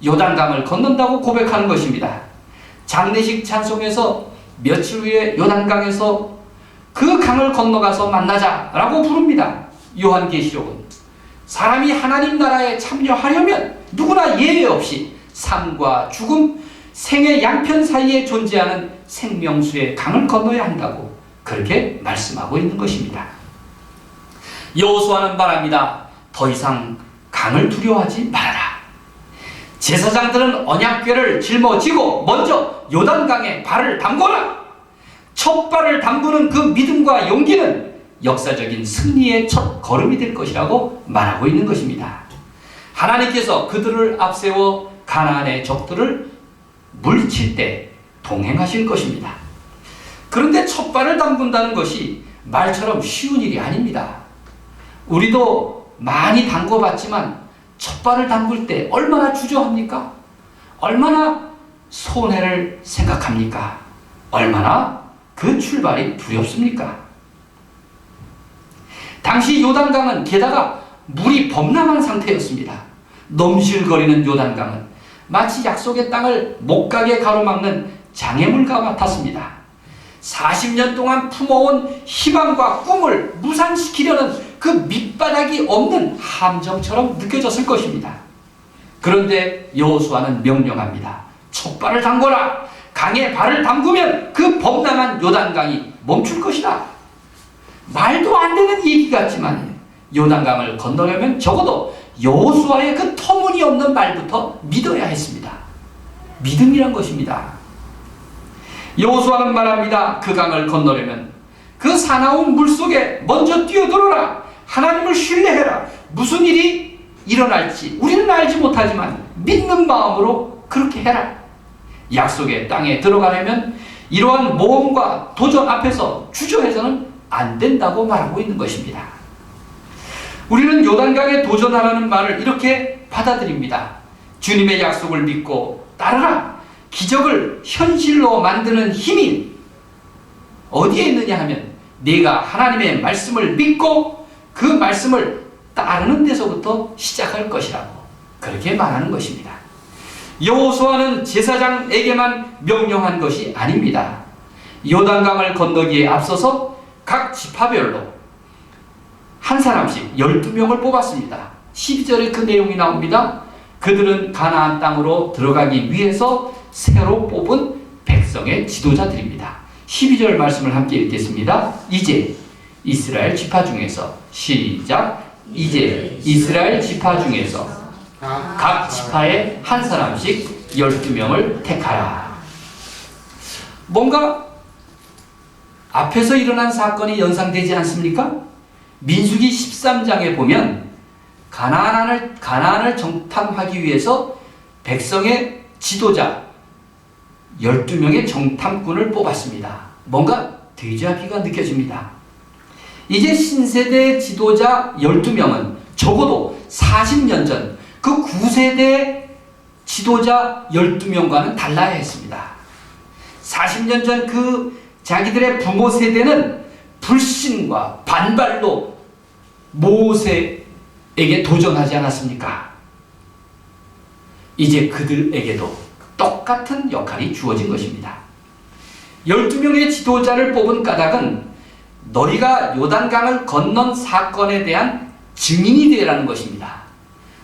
요단강을 건넌다고 고백하는 것입니다. 장례식 찬송에서 며칠 후에 요단강에서 그 강을 건너가서 만나자라고 부릅니다. 요한계시록은 사람이 하나님 나라에 참여하려면 누구나 예외 없이 삶과 죽음, 생의 양편 사이에 존재하는 생명수의 강을 건너야 한다고 그렇게 말씀하고 있는 것입니다. 여호수아는 말합니다. 더 이상 강을 두려워하지 말아라. 제사장들은 언약궤를 짊어지고 먼저 요단강에 발을 담궈라. 첫 발을 담그는 그 믿음과 용기는 역사적인 승리의 첫 걸음이 될 것이라고 말하고 있는 것입니다. 하나님께서 그들을 앞세워 가나안의 적들을 물리칠 때 동행하실 것입니다. 그런데 첫 발을 담근다는 것이 말처럼 쉬운 일이 아닙니다. 우리도 많이 담궈봤지만 첫 발을 담글 때 얼마나 주저합니까? 얼마나 손해를 생각합니까? 얼마나 그 출발이 두렵습니까? 당시 요단강은 게다가 물이 범람한 상태였습니다. 넘실거리는 요단강은 마치 약속의 땅을 못 가게 가로막는 장애물과 같았습니다. 40년 동안 품어온 희망과 꿈을 무산시키려는 그 밑바닥이 없는 함정처럼 느껴졌을 것입니다. 그런데 여호수아는 명령합니다. 첫 발을 담궈라. 강에 발을 담그면 그 범람한 요단강이 멈출 것이다. 말도 안 되는 얘기 같지만 요단강을 건너려면 적어도 여호수아의 그 터무니없는 말부터 믿어야 했습니다. 믿음이란 것입니다. 여호수아는 말합니다. 그 강을 건너려면 그 사나운 물속에 먼저 뛰어들어라. 하나님을 신뢰해라. 무슨 일이 일어날지 우리는 알지 못하지만 믿는 마음으로 그렇게 해라. 약속의 땅에 들어가려면 이러한 모험과 도전 앞에서 주저해서는 안 된다고 말하고 있는 것입니다. 우리는 요단강에 도전하라는 말을 이렇게 받아들입니다. 주님의 약속을 믿고 따르라. 기적을 현실로 만드는 힘이 어디에 있느냐 하면 네가 하나님의 말씀을 믿고 그 말씀을 따르는 데서부터 시작할 것이라고 그렇게 말하는 것입니다. 여호수아는 제사장에게만 명령한 것이 아닙니다. 요단강을 건너기에 앞서서 각 지파별로 한 사람씩 12명을 뽑았습니다. 12절에 그 내용이 나옵니다. 그들은 가나안 땅으로 들어가기 위해서 새로 뽑은 백성의 지도자들입니다. 12절 말씀을 함께 읽겠습니다. 이제 이스라엘 지파 중에서 시작. 이제 이스라엘 지파 중에서 각 지파에 한 사람씩 12명을 택하라. 뭔가 앞에서 일어난 사건이 연상되지 않습니까? 민수기 13장에 보면 가나안을 정탐하기 위해서 백성의 지도자 12명의 정탐꾼을 뽑았습니다. 뭔가 데자뷰가 느껴집니다. 이제 신세대 지도자 12명은 적어도 40년 전 그 9세대 지도자 12명과는 달라야 했습니다. 40년 전 그 자기들의 부모 세대는 불신과 반발로 모세에게 도전하지 않았습니까? 이제 그들에게도 똑같은 역할이 주어진 것입니다. 12명의 지도자를 뽑은 까닭은 너희가 요단강을 건넌 사건에 대한 증인이 되라는 것입니다.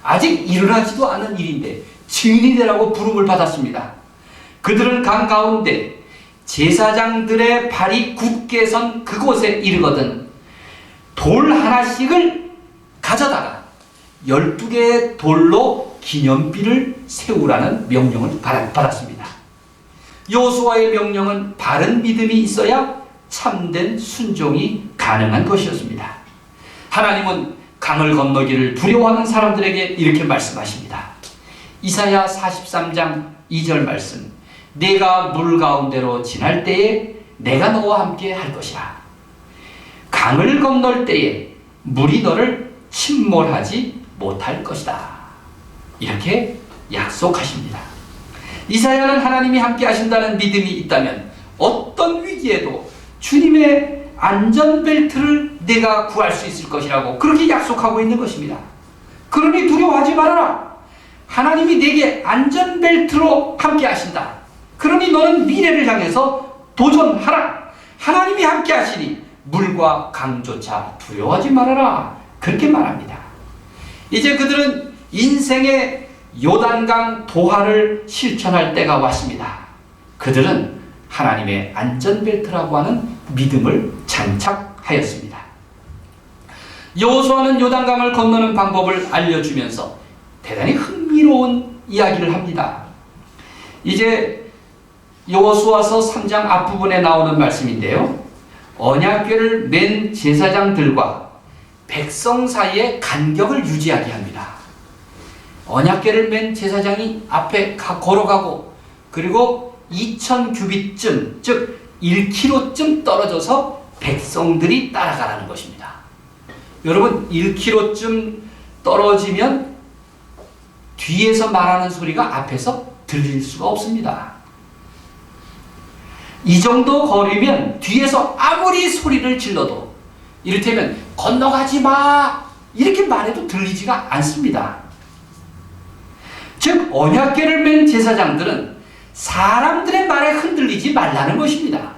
아직 일어나지도 않은 일인데 증인이 되라고 부름을 받았습니다. 그들은 강 가운데 제사장들의 발이 굳게 선 그곳에 이르거든 돌 하나씩을 가져다가 12개의 돌로 기념비를 세우라는 명령을 받았습니다. 여호수아의 명령은 바른 믿음이 있어야 참된 순종이 가능한 것이었습니다. 하나님은 강을 건너기를 두려워하는 사람들에게 이렇게 말씀하십니다. 이사야 43장 2절 말씀. 내가 물 가운데로 지날 때에 내가 너와 함께 할 것이라. 강을 건널 때에 물이 너를 침몰하지 못할 것이다. 이렇게 약속하십니다. 이사야는 하나님이 함께 하신다는 믿음이 있다면 어떤 위기에도 주님의 안전벨트를 내가 구할 수 있을 것이라고 그렇게 약속하고 있는 것입니다. 그러니 두려워하지 말아라. 하나님이 내게 안전벨트로 함께 하신다. 그러니 너는 미래를 향해서 도전하라. 하나님이 함께 하시니 물과 강조차 두려워하지 말아라. 그렇게 말합니다. 이제 그들은 인생의 요단강 도하를 실천할 때가 왔습니다. 그들은 하나님의 안전벨트라고 하는 믿음을 장착하였습니다. 여호수아는 요단강을 건너는 방법을 알려주면서 대단히 흥미로운 이야기를 합니다. 이제 여호수아서 3장 앞부분에 나오는 말씀인데요. 언약궤를 맨 제사장들과 백성 사이의 간격을 유지하게 합니다. 언약궤를 맨 제사장이 앞에 걸어가고 그리고 2000규빗쯤 즉 1km쯤 떨어져서 백성들이 따라가라는 것입니다. 여러분 1km쯤 떨어지면 뒤에서 말하는 소리가 앞에서 들릴 수가 없습니다. 이 정도 거리면 뒤에서 아무리 소리를 질러도 이를테면 건너가지 마 이렇게 말해도 들리지가 않습니다. 즉 언약궤를 맨 제사장들은 사람들의 말에 흔들리지 말라는 것입니다.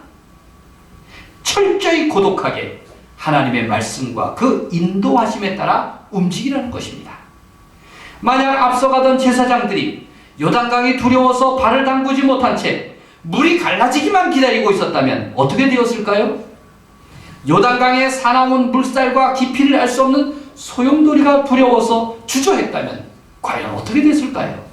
철저히 고독하게 하나님의 말씀과 그 인도하심에 따라 움직이라는 것입니다. 만약 앞서가던 제사장들이 요단강이 두려워서 발을 담그지 못한 채 물이 갈라지기만 기다리고 있었다면 어떻게 되었을까요? 요단강의 사나운 물살과 깊이를 알 수 없는 소용돌이가 두려워서 주저했다면 과연 어떻게 됐을까요?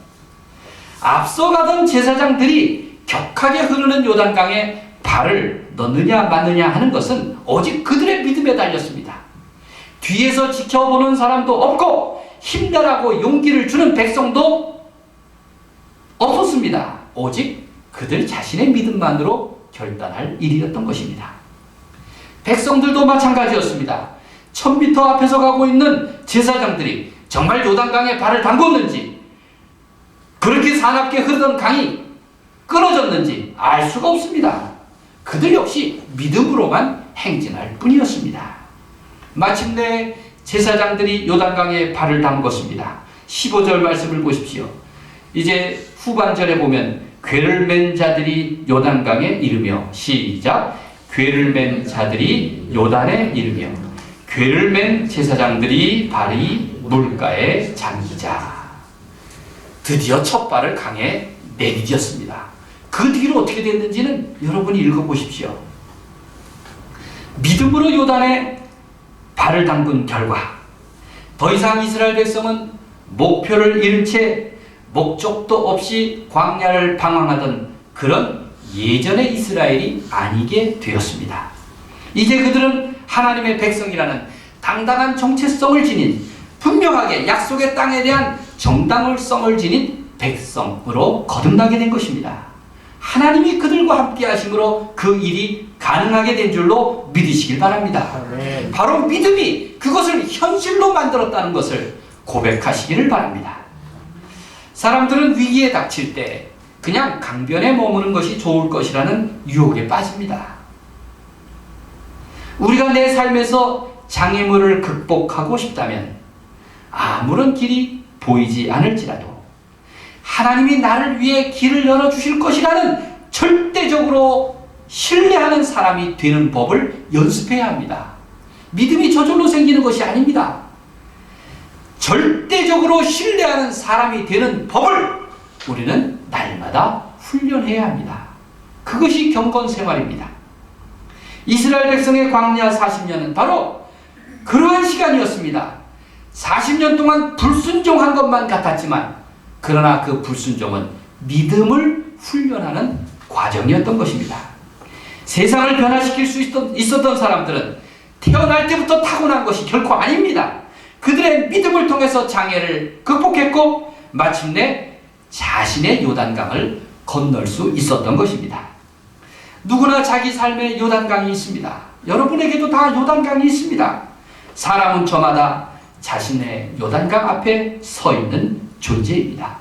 앞서가던 제사장들이 격하게 흐르는 요단강에 발을 넣느냐 마느냐 하는 것은 오직 그들의 믿음에 달렸습니다. 뒤에서 지켜보는 사람도 없고 힘내라고 용기를 주는 백성도 없었습니다. 오직 그들 자신의 믿음만으로 결단할 일이었던 것입니다. 백성들도 마찬가지였습니다. 1000m 앞에서 가고 있는 제사장들이 정말 요단강에 발을 담궜는지 그렇게 사납게 흐르던 강이 끊어졌는지 알 수가 없습니다. 그들 역시 믿음으로만 행진할 뿐이었습니다. 마침내 제사장들이 요단강에 발을 담궜습니다. 15절 말씀을 보십시오. 이제 후반절에 보면 궤를 맨 자들이 요단강에 이르며 시작 궤를 맨 자들이 요단에 이르며 궤를 맨 제사장들이 발이 물가에 잠기자. 드디어 첫 발을 강에 내디뎠습니다. 그 뒤로 어떻게 됐는지는 여러분이 읽어보십시오. 믿음으로 요단에 발을 담근 결과 더 이상 이스라엘 백성은 목표를 잃은 채 목적도 없이 광야를 방황하던 그런 예전의 이스라엘이 아니게 되었습니다. 이제 그들은 하나님의 백성이라는 당당한 정체성을 지닌 분명하게 약속의 땅에 대한 정당성을 지닌 백성으로 거듭나게 된 것입니다. 하나님이 그들과 함께 하심으로 그 일이 가능하게 된 줄로 믿으시길 바랍니다. 아멘. 바로 믿음이 그것을 현실로 만들었다는 것을 고백하시기를 바랍니다. 사람들은 위기에 닥칠 때 그냥 강변에 머무는 것이 좋을 것이라는 유혹에 빠집니다. 우리가 내 삶에서 장애물을 극복하고 싶다면 아무런 길이 보이지 않을지라도 하나님이 나를 위해 길을 열어주실 것이라는 절대적으로 신뢰하는 사람이 되는 법을 연습해야 합니다. 믿음이 저절로 생기는 것이 아닙니다. 절대적으로 신뢰하는 사람이 되는 법을 우리는 날마다 훈련해야 합니다. 그것이 경건 생활입니다. 이스라엘 백성의 광야 40년은 바로 그러한 시간이었습니다. 40년 동안 불순종한 것만 같았지만 그러나 그 불순종은 믿음을 훈련하는 과정이었던 것입니다. 세상을 변화시킬 수 있었던 사람들은 태어날 때부터 타고난 것이 결코 아닙니다. 그들의 믿음을 통해서 장애를 극복했고 마침내 자신의 요단강을 건널 수 있었던 것입니다. 누구나 자기 삶에 요단강이 있습니다. 여러분에게도 다 요단강이 있습니다. 사람은 저마다 자신의 요단강 앞에 서 있는 존재입니다.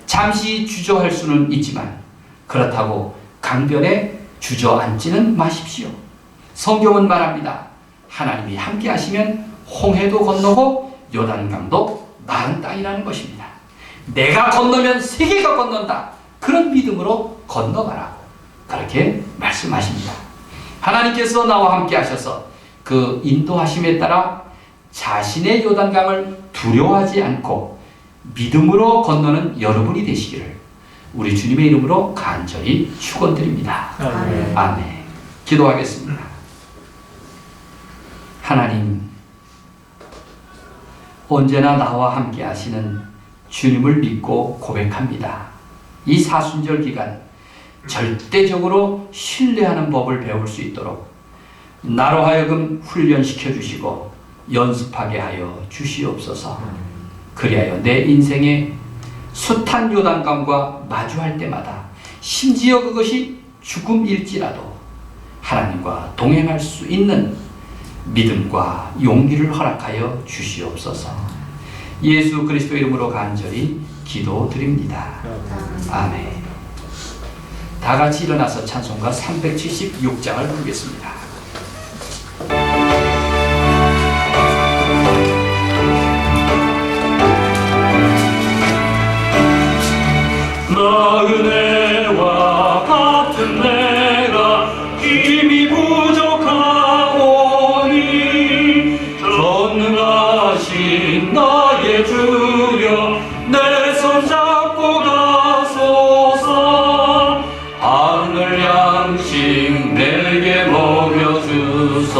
잠시 주저할 수는 있지만 그렇다고 강변에 주저앉지는 마십시오. 성경은 말합니다. 하나님이 함께 하시면 홍해도 건너고 요단강도 마른 땅이라는 것입니다. 내가 건너면 세계가 건넌다. 그런 믿음으로 건너가라고 그렇게 말씀하십니다. 하나님께서 나와 함께 하셔서 그 인도하심에 따라 자신의 요단강을 두려워하지 않고 믿음으로 건너는 여러분이 되시기를 우리 주님의 이름으로 간절히 축원드립니다. 아멘. 아멘. 기도하겠습니다. 하나님, 언제나 나와 함께 하시는 주님을 믿고 고백합니다. 이 사순절 기간 절대적으로 신뢰하는 법을 배울 수 있도록 나로 하여금 훈련시켜 주시고 연습하게 하여 주시옵소서. 그리하여 내 인생의 숱한 요단강과 마주할 때마다 심지어 그것이 죽음일지라도 하나님과 동행할 수 있는 믿음과 용기를 허락하여 주시옵소서. 예수 그리스도 이름으로 간절히 기도드립니다. 아멘. 다 같이 일어나서 찬송가 376장을 부르겠습니다. 나 은혜와 같은 내가 힘이 부족하오니 전능하신 나의 주여 내 손 잡고 가소서. 하늘 양식 내게 먹여주소서.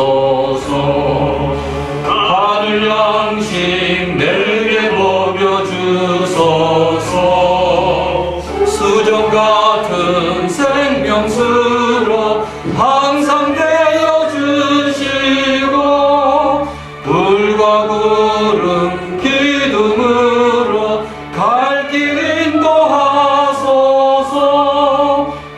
하늘 양식 내게 먹여주소서. 수정 같은 생명수로 항상 되어 주시고 불과 구름 기둥으로 갈 길 인도하소서.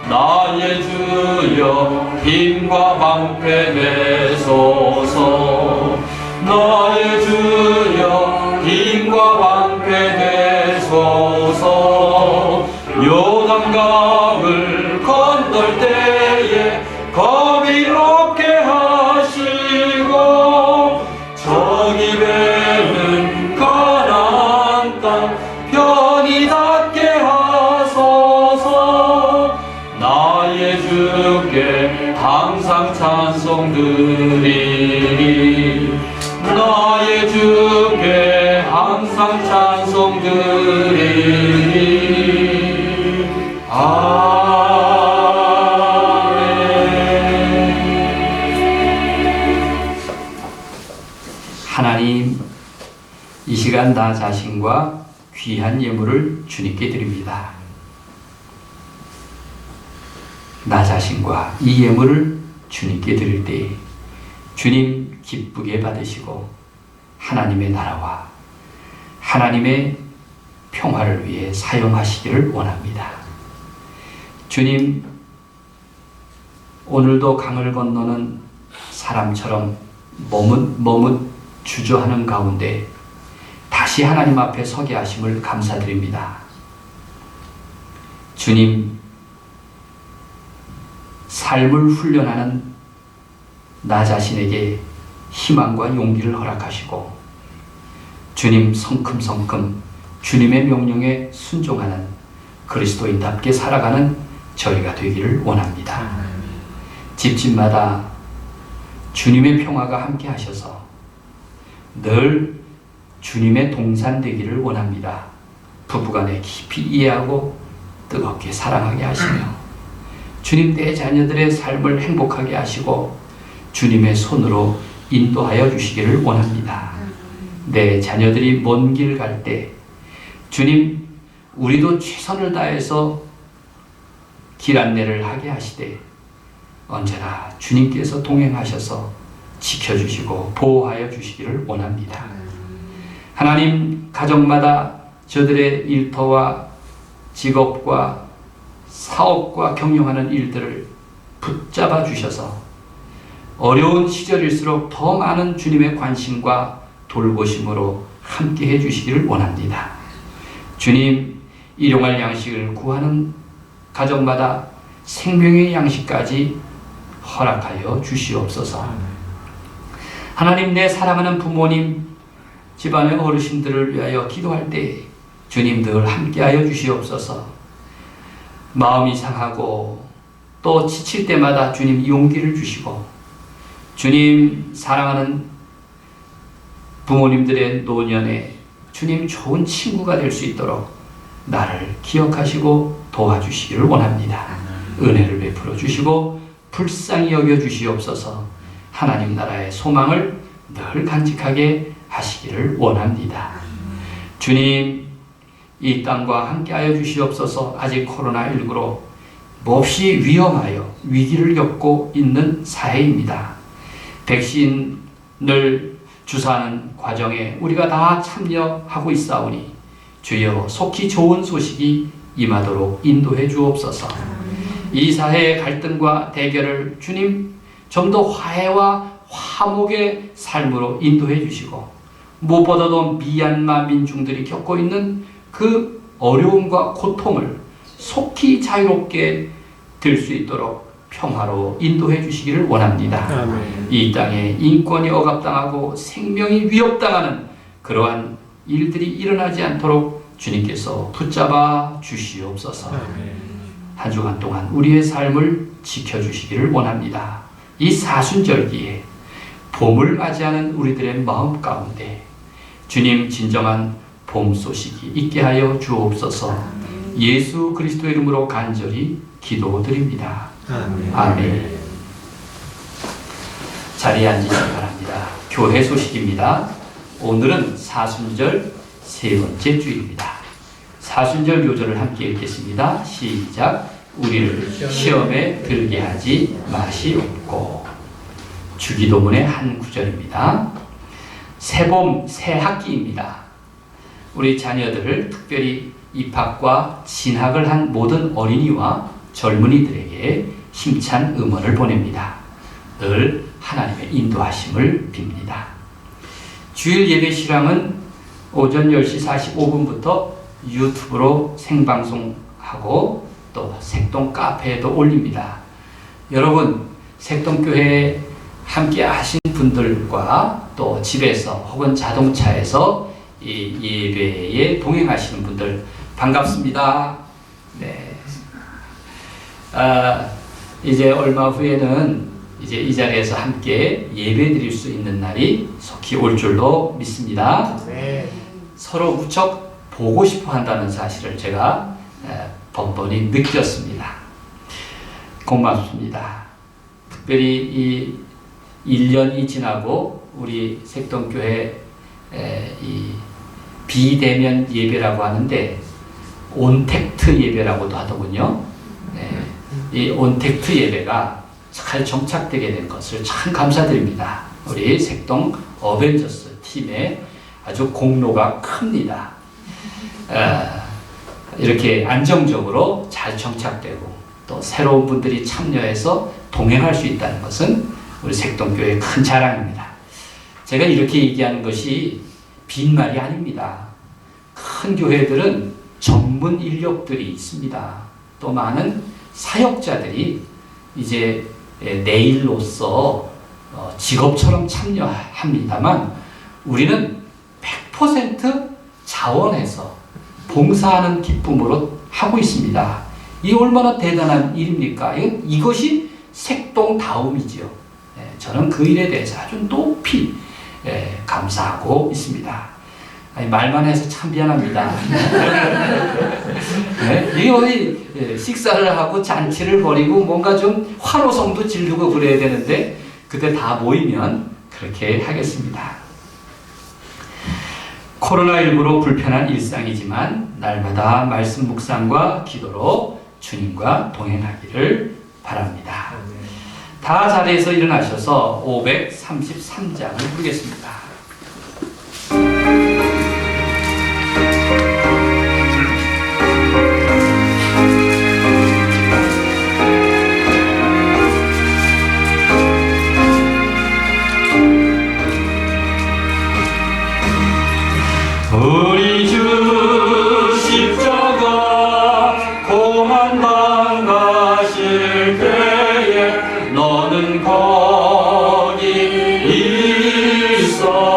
나의 주여 힘과 방패 되소서. 나의 주여 힘과 방패 되소서. 요단강을 건널 때에 겁이 없게 하시고 저기 배는 가나안 땅 편히 닿게 하소서. 나의 주께 항상 찬송 드리리. 나의 주께 항상 찬송 드리리. 하나님, 이 시간 나 자신과 귀한 예물을 주님께 드립니다. 나 자신과 이 예물을 주님께 드릴 때 주님 기쁘게 받으시고 하나님의 나라와 하나님의 평화를 위해 사용하시기를 원합니다. 주님, 오늘도 강을 건너는 사람처럼 머뭇 주저하는 가운데 다시 하나님 앞에 서게 하심을 감사드립니다. 주님, 삶을 훈련하는 나 자신에게 희망과 용기를 허락하시고 주님 성큼성큼 주님의 명령에 순종하는 그리스도인답게 살아가는 저희가 되기를 원합니다. 집집마다 주님의 평화가 함께 하셔서 늘 주님의 동산 되기를 원합니다. 부부간에 깊이 이해하고 뜨겁게 사랑하게 하시며 주님 내 자녀들의 삶을 행복하게 하시고 주님의 손으로 인도하여 주시기를 원합니다. 내 자녀들이 먼 길 갈 때 주님, 우리도 최선을 다해서 길 안내를 하게 하시되 언제나 주님께서 동행하셔서 지켜주시고 보호하여 주시기를 원합니다. 하나님, 가정마다 저들의 일터와 직업과 사업과 경영하는 일들을 붙잡아 주셔서 어려운 시절일수록 더 많은 주님의 관심과 돌보심으로 함께 해주시기를 원합니다. 주님, 일용할 양식을 구하는 가정마다 생명의 양식까지 허락하여 주시옵소서. 하나님, 내 사랑하는 부모님, 집안의 어르신들을 위하여 기도할 때 주님 늘 함께하여 주시옵소서. 마음이 상하고 또 지칠 때마다 주님 용기를 주시고 주님 사랑하는 부모님들의 노년에 주님 좋은 친구가 될 수 있도록 나를 기억하시고 도와주시기를 원합니다. 은혜를 베풀어 주시고 불쌍히 여겨 주시옵소서. 하나님 나라의 소망을 늘 간직하게 하시기를 원합니다. 주님, 이 땅과 함께하여 주시옵소서. 아직 코로나19로 몹시 위험하여 위기를 겪고 있는 사회입니다. 백신을 주사하는 과정에 우리가 다 참여하고 있사오니 주여 속히 좋은 소식이 임하도록 인도해 주옵소서. 이 사회의 갈등과 대결을 주님 좀 더 화해와 화목의 삶으로 인도해 주시고, 무엇보다도 미얀마 민중들이 겪고 있는 그 어려움과 고통을 속히 자유롭게 될 수 있도록 평화로 인도해 주시기를 원합니다. 아멘. 이 땅에 인권이 억압당하고 생명이 위협당하는 그러한 일들이 일어나지 않도록 주님께서 붙잡아 주시옵소서. 한 주간 동안 우리의 삶을 지켜주시기를 원합니다. 이 사순절기에 봄을 맞이하는 우리들의 마음 가운데 주님 진정한 봄 소식이 있게 하여 주옵소서. 예수 그리스도의 이름으로 간절히 기도드립니다. 아멘. 자리에 앉으시기 바랍니다. 교회 소식입니다. 오늘은 사순절 세 번째 주일입니다. 사순절 요절을 함께 읽겠습니다. 시작. 우리를 시험에 들게 하지 마시옵고. 주기도문의 한 구절입니다. 새봄 새 학기입니다. 우리 자녀들을 특별히 입학과 진학을 한 모든 어린이와 젊은이들에게 힘찬 응원을 보냅니다. 늘 하나님의 인도하심을 빕니다. 주일 예배 실황은 오전 10시 45분부터 유튜브로 생방송하고 또 색동 카페에도 올립니다. 여러분, 색동교회에 함께 하신 분들과 또 집에서 혹은 자동차에서 이 예배에 동행하시는 분들 반갑습니다. 네. 이제 얼마 후에는 이제 이 자리에서 함께 예배 드릴 수 있는 날이 속히 올 줄로 믿습니다. 네. 서로 무척 보고 싶어 한다는 사실을 제가 번번이 느꼈습니다. 고맙습니다. 특별히 이 1년이 지나고 우리 색동교회 이 비대면 예배라고 하는데 온택트 예배라고도 하더군요. 이 온택트 예배가 잘 정착되게 된 것을 참 감사드립니다. 우리 색동 어벤져스 팀의 아주 공로가 큽니다. 이렇게 안정적으로 잘 정착되고 또 새로운 분들이 참여해서 동행할 수 있다는 것은 우리 색동교회의 큰 자랑입니다. 제가 이렇게 얘기하는 것이 빈말이 아닙니다. 큰 교회들은 전문 인력들이 있습니다. 또 많은 사역자들이 이제 내일로서 직업처럼 참여합니다만 우리는 100% 자원해서 봉사하는 기쁨으로 하고 있습니다. 이 얼마나 대단한 일입니까? 이것이 색동다움이지요. 저는 그 일에 대해서 아주 높이 감사하고 있습니다. 말만 해서 참 미안합니다. 이게 어디 식사를 하고 잔치를 벌이고 뭔가 좀 환호성도 지르고 그래야 되는데 그때 다 모이면 그렇게 하겠습니다. 코로나19로 불편한 일상이지만 날마다 말씀 묵상과 기도로 주님과 동행하기를 바랍니다. 다 자리에서 일어나셔서 533장을 부르겠습니다. 우리 주 십자가 고난당 가실 때에 너는 거기 있어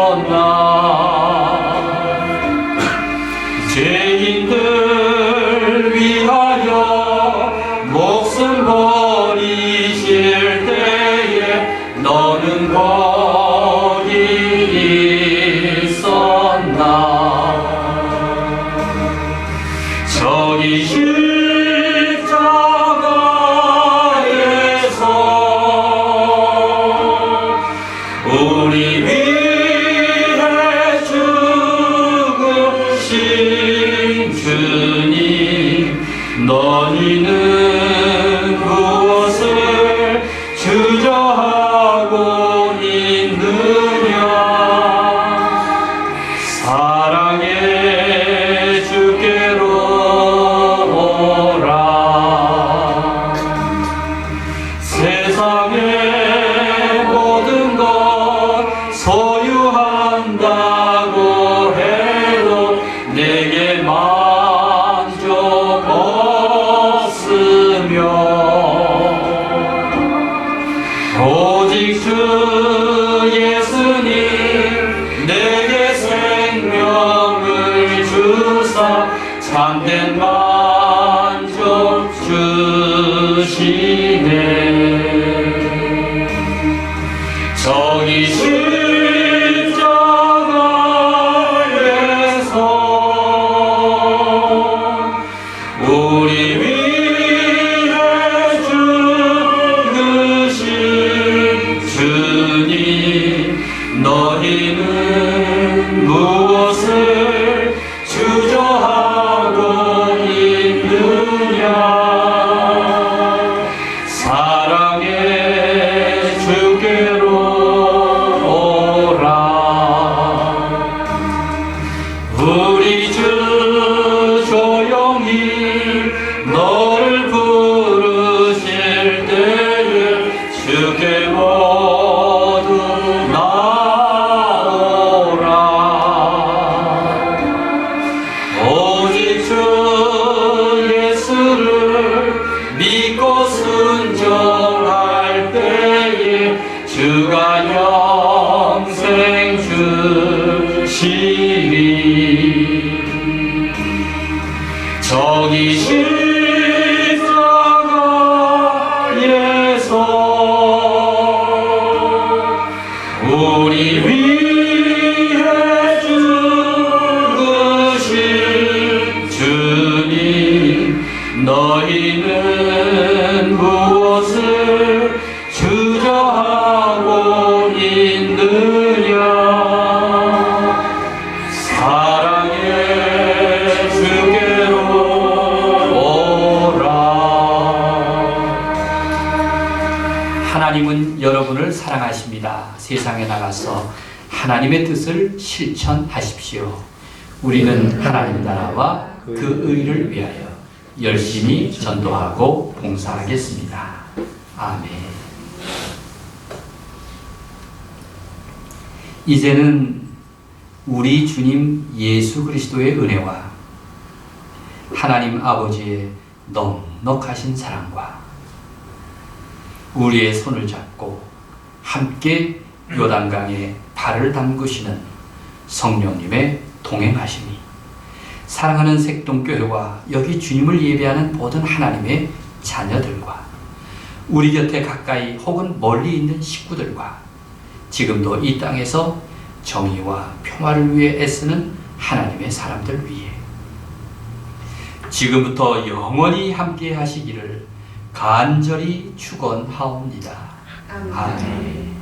너희는 무엇을 주저하고 있느냐. 사랑의 주께로 오라. 세상의 모든 것 소유한다고 해도 내게 만족 없으며 오직 주 예수님 내게 생명을 주사 참된 만족 주시네. 저기 십자가에서 우리 위해 죽으신 주님, 너희는 무엇을 주저하고 있느냐. 사랑의 주께로 오라. 우리 주 조용히 너를 부르실 때에 주께 모두 나오라. 오직 주 예수를 믿고 순종할 때에 주가 영생 주시리. 저기 십자가에서 우리 위해 죽으신 주님, 너희는 무엇을 주저하고 있느냐. 사랑의 주께로 오라. 하나님은 여러분을 사랑하십니다. 세상에 나가서 하나님의 뜻을 실천하십시오. 우리는 하나님 나라와 그 의를 위하여 열심히 전도하고 봉사하겠습니다. 아멘. 이제는 우리 주님 예수 그리스도의 은혜와 하나님 아버지의 넉넉하신 사랑과 우리의 손을 잡고 함께 요단강에 발을 담그시는 성령님의 동행하심이 사랑하는 색동교회와 여기 주님을 예배하는 모든 하나님의 자녀들과 우리 곁에 가까이 혹은 멀리 있는 식구들과 지금도 이 땅에서 정의와 평화를 위해 애쓰는 하나님의 사람들 위해 지금부터 영원히 함께 하시기를 간절히 축원하옵니다. 아멘.